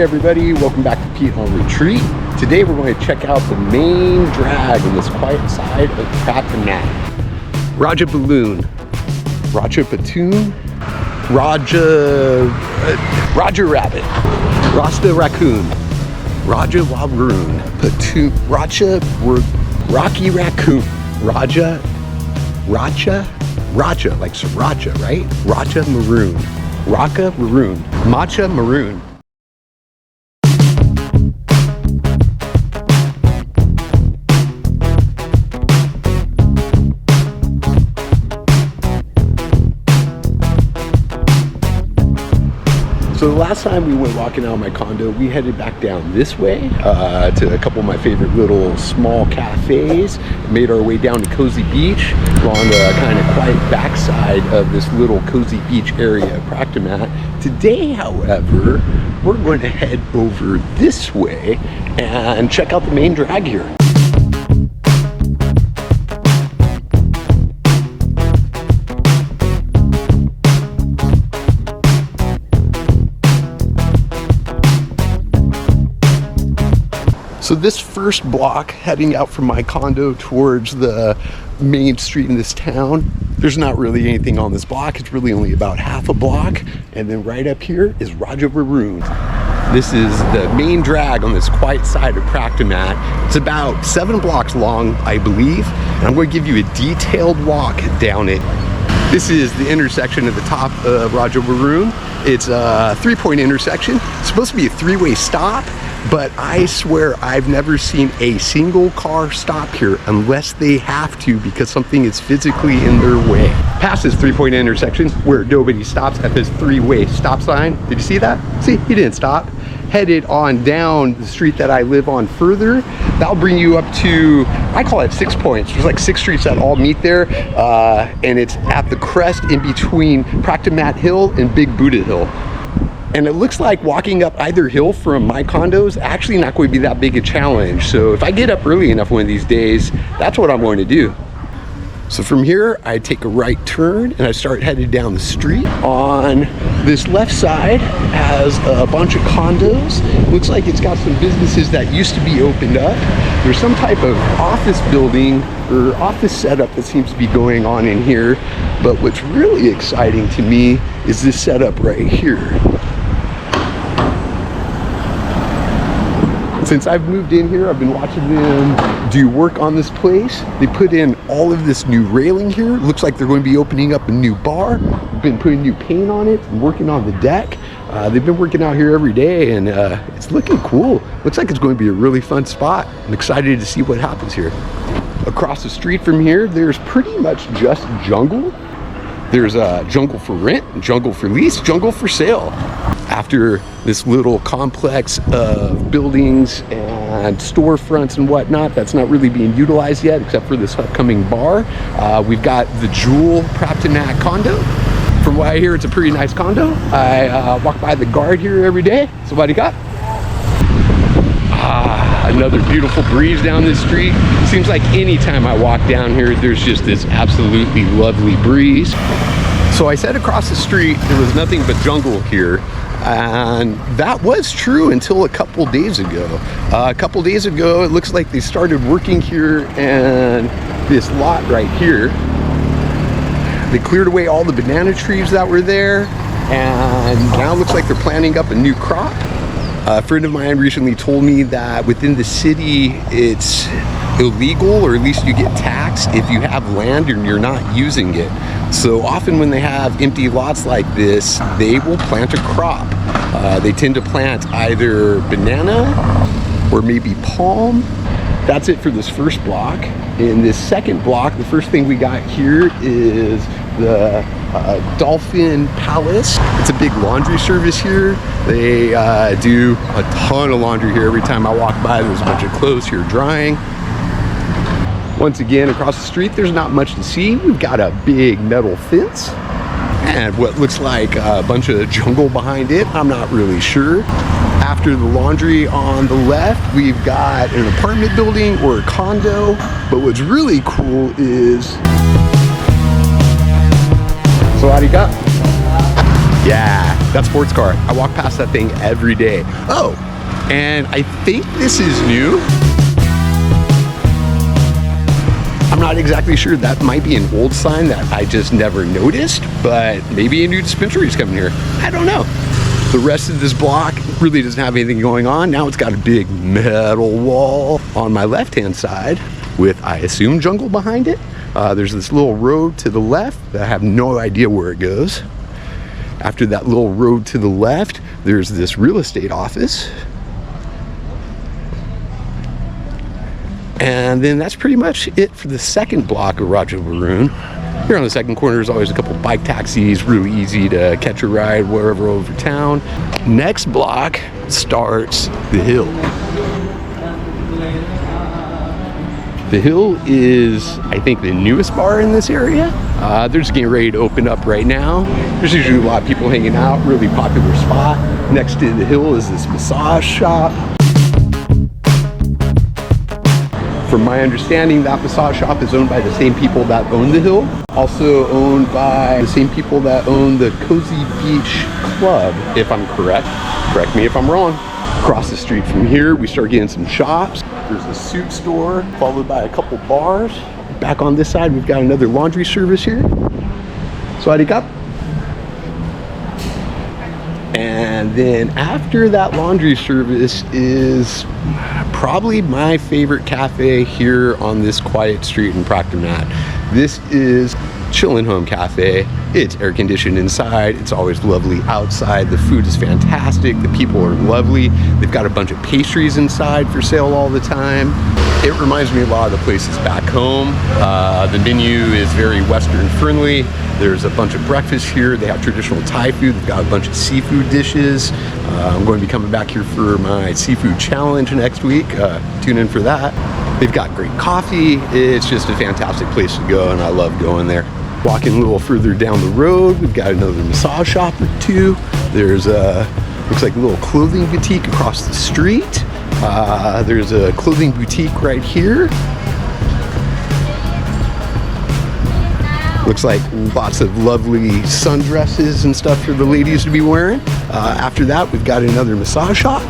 Hey everybody, welcome back to Pete on Retreat. Today we're going to check out the main drag on this quiet side of Pratumnak. Rajchawaroon, Raja Rabbit, Rasta Raccoon, Rajchawaroon, Rocky Raccoon, Raja, like sriracha, right? Matcha Maroon. So the last time we went walking out of my condo, we headed back down this way to a couple of my favorite little small cafes. Made our way down to Cosy Beach along the kind of quiet backside of this little Cosy Beach area of Pratumnak. Today, however, we're going to head over this way and check out the main drag here. So this first block, heading out from my condo towards the main street in this town, there's not really anything on this block. It's really only about half a block. And then right up here is Rajchawaroon. This is the main drag on this quiet side of Pratumnak. It's about 7 blocks long, I believe. And I'm going to give you a detailed walk down it. This is the intersection at the top of Rajchawaroon. It's a 3-point intersection. It's supposed to be a 3-way stop. But I swear I've never seen a single car stop here unless they have to because something is physically in their way. Past this 3-point intersection where nobody stops at this 3-way stop sign. Did you see that? See, he didn't stop. Headed on down the street that I live on further. That'll bring you up to, I call it 6 points. There's like 6 streets that all meet there. And it's at the crest in between Pratumnak Hill and Big Buddha Hill. And it looks like walking up either hill from my condo is actually not going to be that big a challenge. So if I get up early enough one of these days, that's what I'm going to do. So from here, I take a right turn and I start headed down the street. On this left side has a bunch of condos. Looks like it's got some businesses that used to be opened up. There's some type of office building or office setup that seems to be going on in here. But what's really exciting to me is this setup right here. Since I've moved in here, I've been watching them do work on this place. They put in all of this new railing here. Looks like they're going to be opening up a new bar. They've been putting new paint on it and working on the deck. They've been working out here every day and it's looking cool. Looks like it's going to be a really fun spot. I'm excited to see what happens here. Across the street from here, there's pretty much just jungle. There's jungle for rent, jungle for lease, jungle for sale. After this little complex of buildings and storefronts and whatnot that's not really being utilized yet except for this upcoming bar, we've got the Jewel Pratumnak condo. From what I hear, it's a pretty nice condo. I walk by the guard here every day. So what do you got? Another beautiful breeze down this street. Seems like anytime I walk down here, there's just this absolutely lovely breeze. So I said across the street, there was nothing but jungle here. And that was true until a couple days ago. A couple days ago, it looks like they started working here and this lot right here. They cleared away all the banana trees that were there. And now it looks like they're planting up a new crop. A friend of mine recently told me that within the city, it's illegal, or at least you get taxed if you have land and you're not using it. So often when they have empty lots like this, they will plant a crop. They tend to plant either banana or maybe palm. That's it for this first block. In this second block, the first thing we got here is the Dolphin Palace. It's a big laundry service here. They do a ton of laundry here. Every time I walk by, there's a bunch of clothes here drying. Once again, across the street, there's not much to see. We've got a big metal fence and what looks like a bunch of jungle behind it. I'm not really sure. After the laundry on the left, we've got an apartment building or a condo. But what's really cool is... So what do you got? Yeah, that sports car. I walk past that thing every day. Oh, and I think this is new. I'm not exactly sure. That might be an old sign that I just never noticed, but maybe a new dispensary is coming here. I don't know. The rest of this block really doesn't have anything going on. Now it's got a big metal wall on my left-hand side with, I assume, jungle behind it. There's this little road to the left that I have no idea where it goes. After that little road to the left, there's this real estate office. And then that's pretty much it for the second block of Rajchawaroon. Here on the second corner, there's always a couple bike taxis, really easy to catch a ride wherever over town. Next block starts the Hill. The Hill is, I think, the newest bar in this area. They're just getting ready to open up right now. There's usually a lot of people hanging out, really popular spot. Next to the Hill is this massage shop. From my understanding, that massage shop is owned by the same people that own the Hill. Also owned by the same people that own the Cosy Beach Club, if I'm correct. Correct me if I'm wrong. Across the street from here, we start getting some shops. There's a suit store, followed by a couple bars. Back on this side, we've got another laundry service here. So adik up. And then after that laundry service is probably my favorite cafe here on this quiet street in Pratumnak. This is Chillin' Home Cafe. It's air conditioned inside. It's always lovely outside. The food is fantastic. The people are lovely. They've got a bunch of pastries inside for sale all the time. It reminds me a lot of the places back home. The menu is very Western friendly. There's a bunch of breakfast here. They have traditional Thai food. They've got a bunch of seafood dishes. I'm going to be coming back here for my seafood challenge next week. Tune in for that. They've got great coffee. It's just a fantastic place to go, and I love going there. Walking a little further down the road, we've got another massage shop or two. There's looks like a little clothing boutique across the street. There's a clothing boutique right here. Looks like lots of lovely sundresses and stuff for the ladies to be wearing. After that, we've got another massage shop.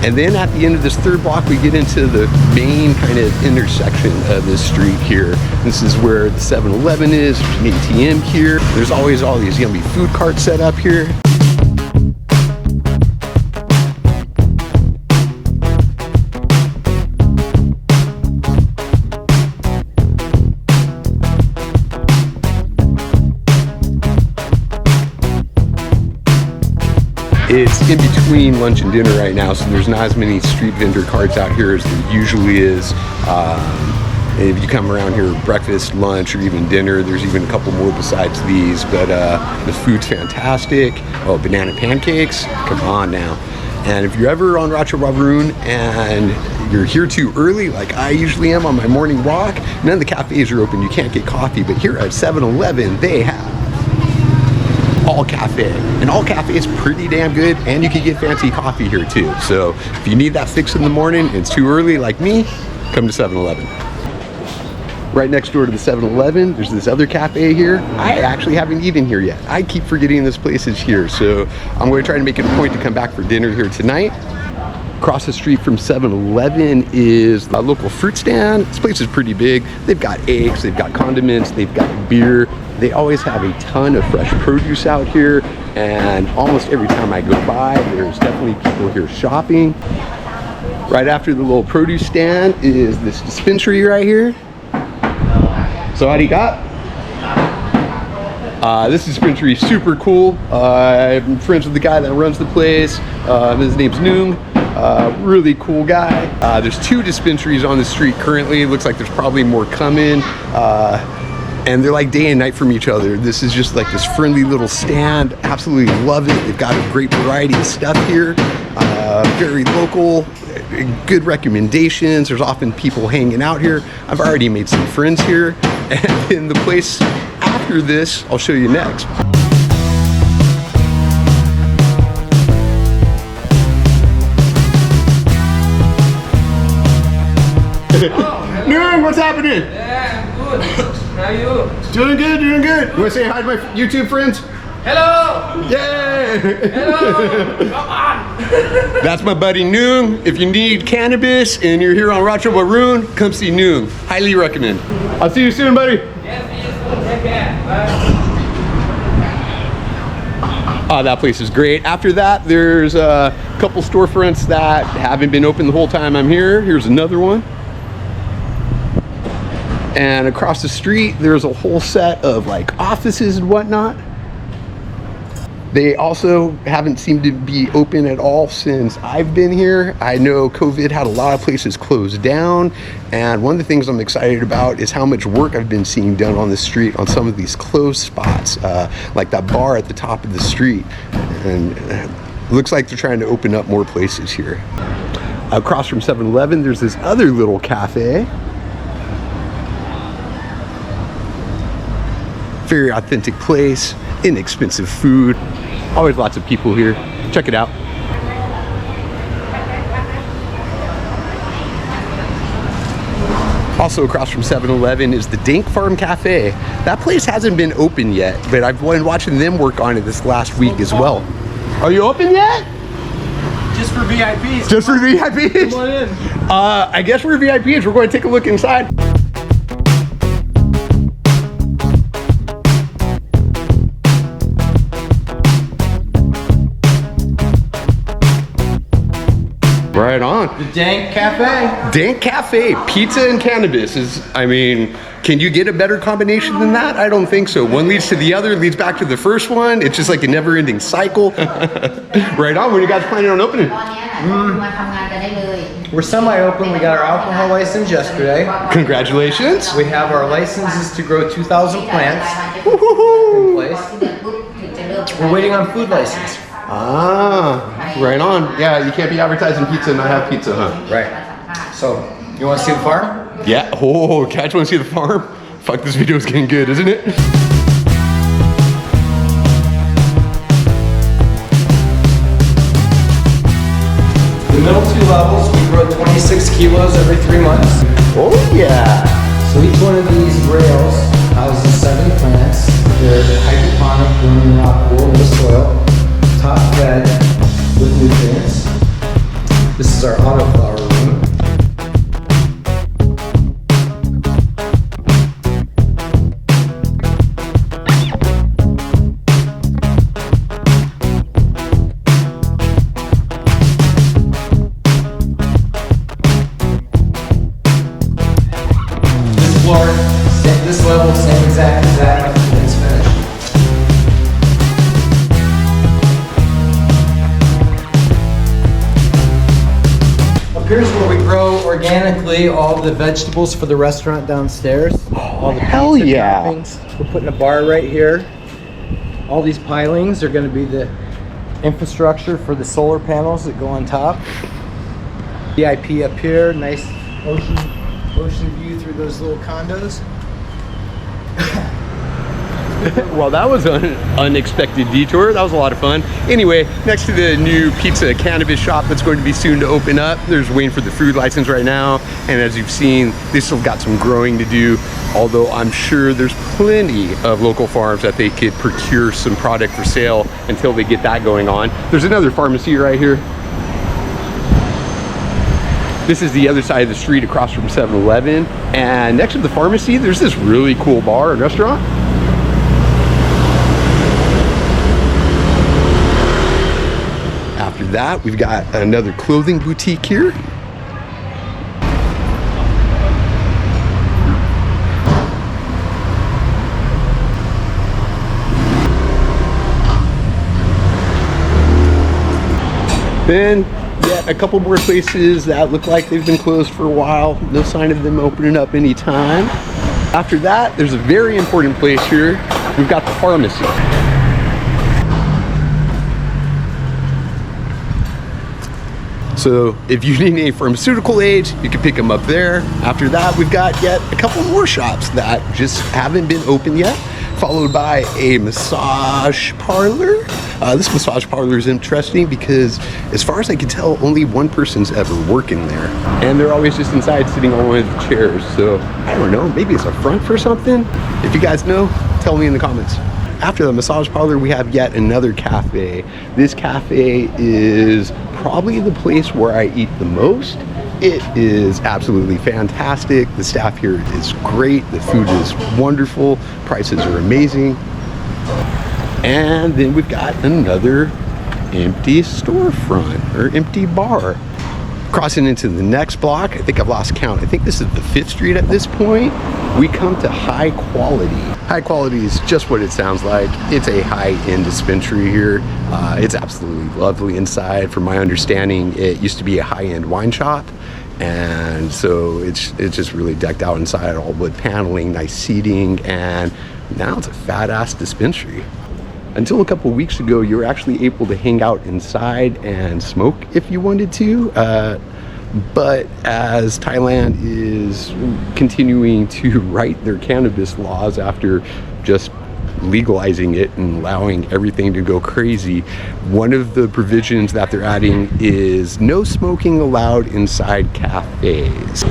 And then at the end of this third block, we get into the main kind of intersection of this street here. This is where the 7-Eleven is. There's an ATM here. There's always all these yummy food carts set up here. It's in between lunch and dinner right now, so there's not as many street vendor carts out here as there usually is. And if you come around here, breakfast, lunch, or even dinner, there's even a couple more besides these, but the food's fantastic. Oh, banana pancakes, come on now. And if you're ever on Rajchawaroon and you're here too early, like I usually am on my morning walk, none of the cafes are open, you can't get coffee, but here at 7-Eleven, they have All Cafe, and All Cafe is pretty damn good, and you can get fancy coffee here too. So if you need that fix in the morning and it's too early like me, come to 7-Eleven. Right next door to the 7-Eleven, there's this other cafe here. I actually haven't eaten here yet. I keep forgetting this place is here, so I'm going to try to make it a point to come back for dinner here tonight. Across the street from 7-Eleven is a local fruit stand. This place is pretty big. They've got eggs, they've got condiments, they've got beer. They always have a ton of fresh produce out here, and almost every time I go by, there's definitely people here shopping. Right after the little produce stand is this dispensary right here. So what do you got? This dispensary is super cool. I'm friends with the guy that runs the place. His name's Noong. Really cool guy. There's 2 dispensaries on the street currently. It looks like there's probably more coming. And they're like day and night from each other. This is just like this friendly little stand. Absolutely love it. They've got a great variety of stuff here. Very local, good recommendations. There's often people hanging out here. I've already made some friends here. And in the place after this, I'll show you next. Noong, what's happening? Yeah. good. How are you? Doing good, doing good. You want to say hi to my YouTube friends? Hello. Yay! Hello. Come on. That's my buddy Noong. If you need cannabis and you're here on Rajchawaroon, come see Noong. Highly recommend. I'll see you soon, buddy. Yes, see you soon. Take care. Bye. Oh, that place is great. After that, there's a couple storefronts that haven't been open the whole time I'm here. Here's another one. And across the street, there's a whole set of like offices and whatnot. They also haven't seemed to be open at all since I've been here. I know COVID had a lot of places closed down, and one of the things I'm excited about is how much work I've been seeing done on the street on some of these closed spots, like that bar at the top of the street. And it looks like they're trying to open up more places here. Across from 7-Eleven, there's this other little cafe. Very authentic place, inexpensive food. Always lots of people here. Check it out. Also across from 7-Eleven is the Dank Cafe. That place hasn't been open yet, but I've been watching them work on it this last week as well. Are you open yet? Just for VIPs. Just for VIPs? Come on in. I guess we're VIPs. We're going to take a look inside. Right on. The Dank Cafe. Dank Cafe, pizza and cannabis is, I mean, can you get a better combination than that? I don't think so. One leads to the other, leads back to the first one. It's just like a never-ending cycle. Right on. When are you guys planning on opening? We're semi-open. We got our alcohol license yesterday. Congratulations. We have our licenses to grow 2,000 plants in place. We're waiting on food license. Ah, right on. Yeah, you can't be advertising pizza and not have pizza, huh? Right. So, you want to see the farm? Yeah. Oh, catch want to see the farm? Fuck, this video is getting good, isn't it? The middle two levels, we grow 26 kilos every 3 months. Oh, yeah. So each one of these rails houses 7 plants. They're hydroponic, grown in rock wool in the soil, top fed with nutrients. This is our autoflower room. This floor, this level, same exact as that when it's finished. Here's where we grow organically all the vegetables for the restaurant downstairs. All the Hell pizza yeah. toppings. We're putting a bar right here. All these pilings are going to be the infrastructure for the solar panels that go on top. VIP up here, nice ocean view through those little condos. Well, that was an unexpected detour. That was a lot of fun. Anyway, next to the new pizza cannabis shop that's going to be soon to open up, there's waiting for the food license right now. And as you've seen, they still got some growing to do, although I'm sure there's plenty of local farms that they could procure some product for sale until they get that going on. There's another pharmacy right here. This is the other side of the street across from 7-Eleven. And next to the pharmacy, there's this really cool bar and restaurant. After that, we've got another clothing boutique here. Then, yet a couple more places that look like they've been closed for a while. No sign of them opening up anytime. After that, there's a very important place here. We've got the pharmacy. So if you need any pharmaceutical aids, you can pick them up there. After that, we've got yet a couple more shops that just haven't been open yet. followed by a massage parlor. This massage parlor is interesting because, as far as I can tell, only one person's ever working there. And they're always just inside sitting on one of the chairs. So, I don't know, maybe it's a front for something? If you guys know, tell me in the comments. After the massage parlor, we have yet another cafe. This cafe is probably the place where I eat the most. It is absolutely fantastic. The staff here is great. The food is wonderful. Prices are amazing. And then we've got another empty storefront or empty bar. Crossing into the next block, I think I've lost count. I think this is the 5th Street at this point. We come to High Quality. High Quality is just what it sounds like. It's a high-end dispensary here. It's absolutely lovely inside. From my understanding, it used to be a high-end wine shop. And so it's just really decked out inside, all wood paneling, nice seating, and now it's a fat-ass dispensary. Until a couple weeks ago, you were actually able to hang out inside and smoke if you wanted to. But as Thailand is continuing to write their cannabis laws after just legalizing it and allowing everything to go crazy, one of the provisions that they're adding is no smoking allowed inside cafes.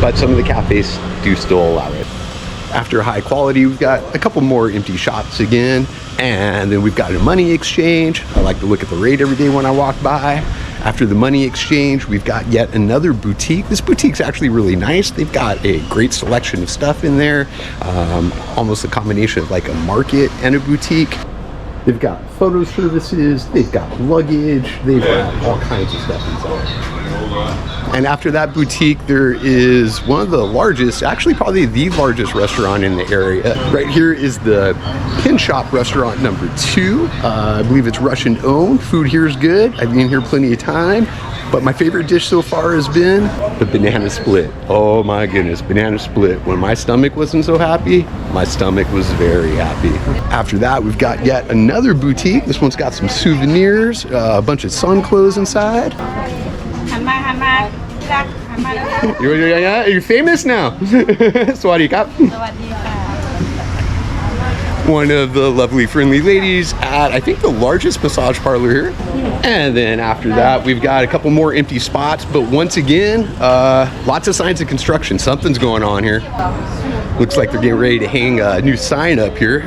But some of the cafes do still allow it. After High Quality, we've got a couple more empty shops again, and then we've got a money exchange. I like to look at the rate every day when I walk by. After the money exchange, we've got yet another boutique. This boutique's actually really nice. They've got a great selection of stuff in there, almost a combination of like a market and a boutique. They've got photo services, they've got luggage, they've got all kinds of stuff inside. And after that boutique, there is one of the largest, actually probably the largest restaurant in the area. Right here is the Pin Shop restaurant number 2. I believe it's Russian owned. Food here is good. I've been here plenty of time. But my favorite dish so far has been the banana split. Oh my goodness, banana split. When my stomach wasn't so happy, my stomach was very happy. After that, we've got yet another boutique. This one's got some souvenirs, a bunch of sun clothes inside. You're famous now. Sawadi Kap. One of the lovely friendly ladies at, I think, the largest massage parlor here. And then after that, we've got a couple more empty spots, but once again, lots of signs of construction. Something's going on here. Looks like they're getting ready to hang a new sign up here.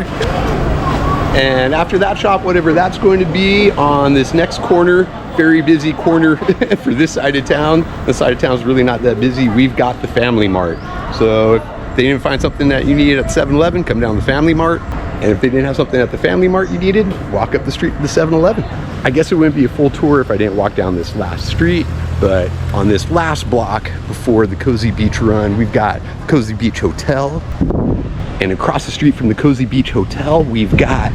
And after that shop, whatever that's going to be, on this next corner, very busy corner for this side of town. This side of town is really not that busy. We've got the Family Mart. So if they didn't find something that you needed at 7-Eleven, come down to the Family Mart. And if they didn't have something at the Family Mart you needed, walk up the street to the 7-Eleven. I guess it wouldn't be a full tour if I didn't walk down this last street, but on this last block before the Cosy Beach run, we've got Cosy Beach Hotel. And across the street from the Cosy Beach Hotel, we've got,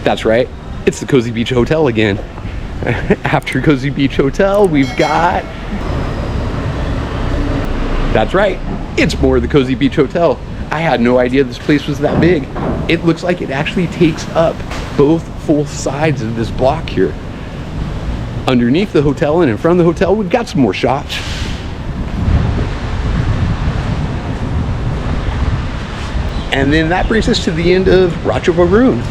that's right, it's the Cosy Beach Hotel again. After Cosy Beach Hotel, we've got, that's right, it's more of the Cosy Beach Hotel. I had no idea this place was that big. It looks like it actually takes up both full sides of this block here. Underneath the hotel and in front of the hotel, we've got some more shops. And then that brings us to the end of Rajchawaroon.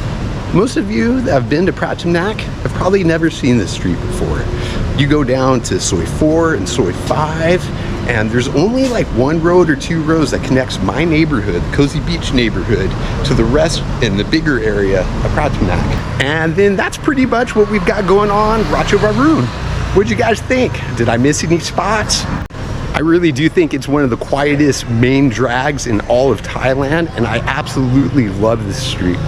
Most of you that have been to Pratumnak have probably never seen this street before. You go down to Soi 4 and Soi 5, and there's only like one road or two roads that connects my neighborhood, the Cosy Beach neighborhood, to the rest in the bigger area of Pratumnak. And then that's pretty much what we've got going on Rajchawaroon. What'd you guys think? Did I miss any spots? I really do think it's one of the quietest main drags in all of Thailand, and I absolutely love this street.